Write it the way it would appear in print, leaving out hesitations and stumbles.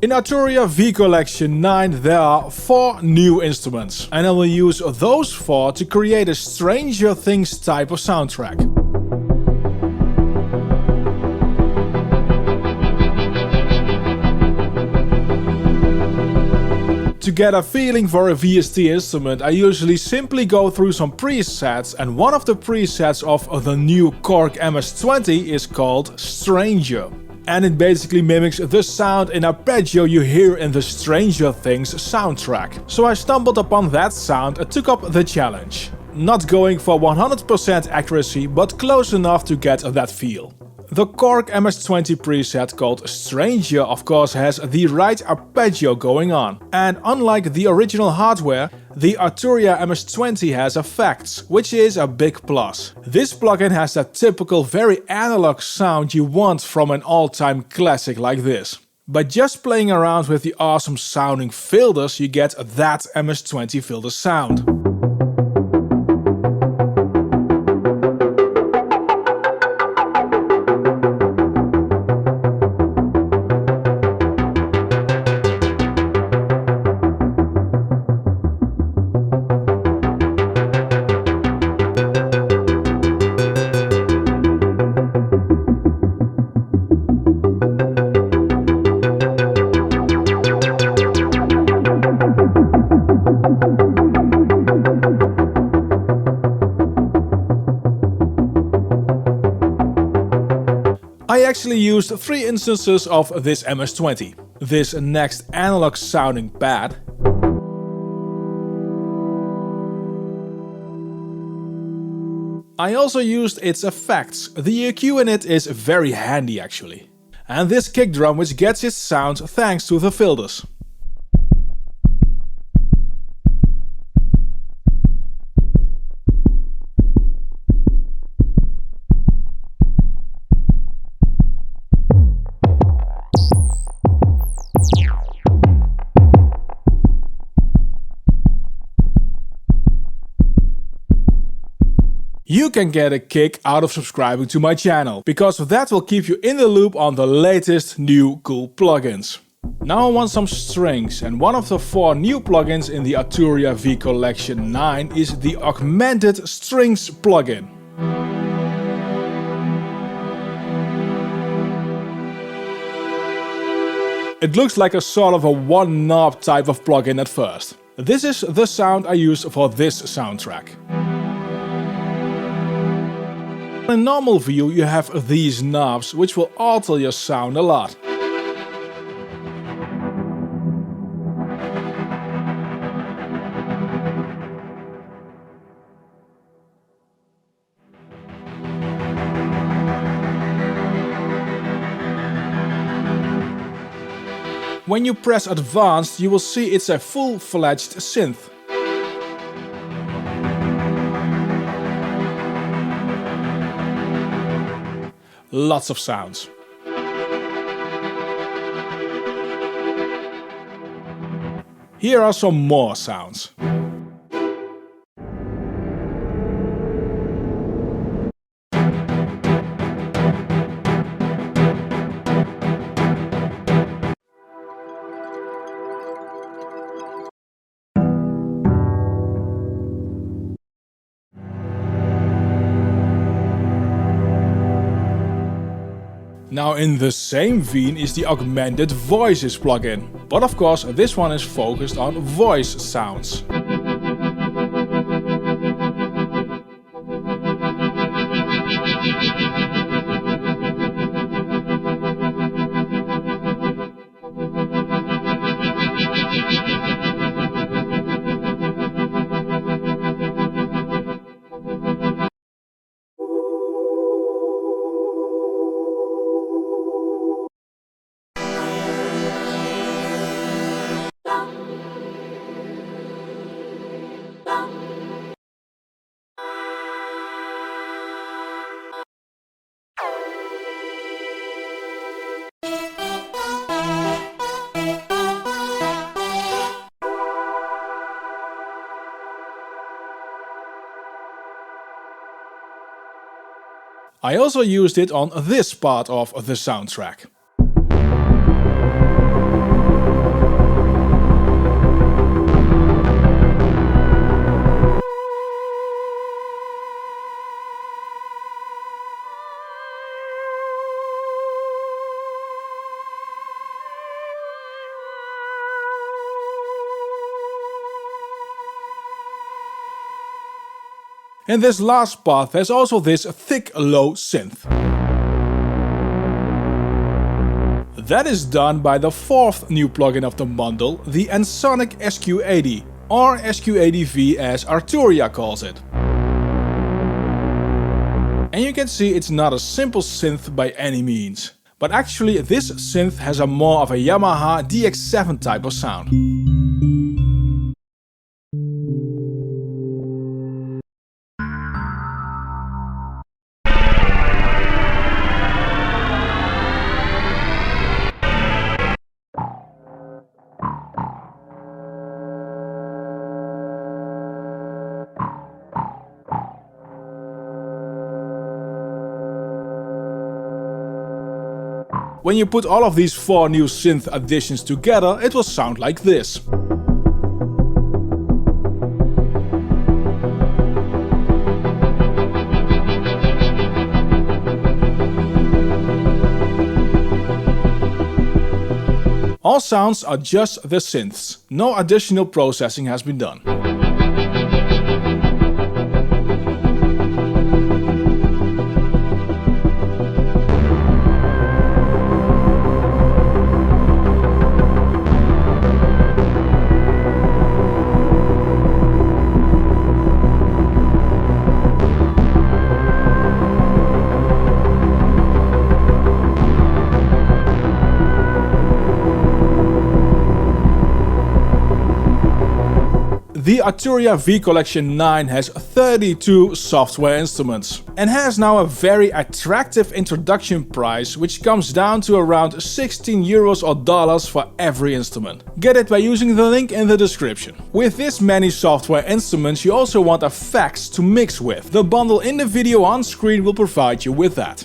In Arturia V Collection 9 there are 4 new instruments, and I will use those 4 to create a Stranger Things type of soundtrack. To get a feeling for a VST instrument, I usually simply go through some presets, and one of the presets of the new Korg MS20 is called Stranger. And it basically mimics the sound in arpeggio you hear in the Stranger Things soundtrack. So I stumbled upon that sound and took up the challenge. Not going for 100% accuracy, but close enough to get that feel. The Korg MS20 preset called Stranger of course has the right arpeggio going on. And unlike the original hardware, the Arturia MS20 has effects, which is a big plus. This plugin has that typical very analog sound you want from an all-time classic like this. By just playing around with the awesome sounding filters, you get that MS20 filter sound. I actually used 3 instances of this MS20. This next analog sounding pad, I also used its effects. The EQ in it is very handy actually. And this kick drum, which gets its sound thanks to the filters. You can get a kick out of subscribing to my channel, because that will keep you in the loop on the latest new cool plugins. Now I want some strings, and one of the 4 new plugins in the Arturia V Collection 9 is the Augmented Strings plugin. It looks like a sort of a one knob type of plugin at first. This is the sound I use for this soundtrack. In normal view you have these knobs, which will alter your sound a lot. When you press advanced, you will see it's a full-fledged synth. Lots of sounds. Here are some more sounds. Now in the same vein is the Augmented Voices plugin, but of course this one is focused on voice sounds. I also used it on this part of the soundtrack. In this last path there's also this thick low synth. That is done by the fourth new plugin of the bundle, the Ensoniq SQ80, or SQ80V as Arturia calls it. And you can see it's not a simple synth by any means. But actually this synth has a more of a Yamaha DX7 type of sound. When you put all of these 4 new synth additions together, it will sound like this. All sounds are just the synths. No additional processing has been done. The Arturia V Collection 9 has 32 software instruments and has now a very attractive introduction price, which comes down to around 16 euros or dollars for every instrument. Get it by using the link in the description. With this many software instruments you also want effects to mix with. The bundle in the video on screen will provide you with that.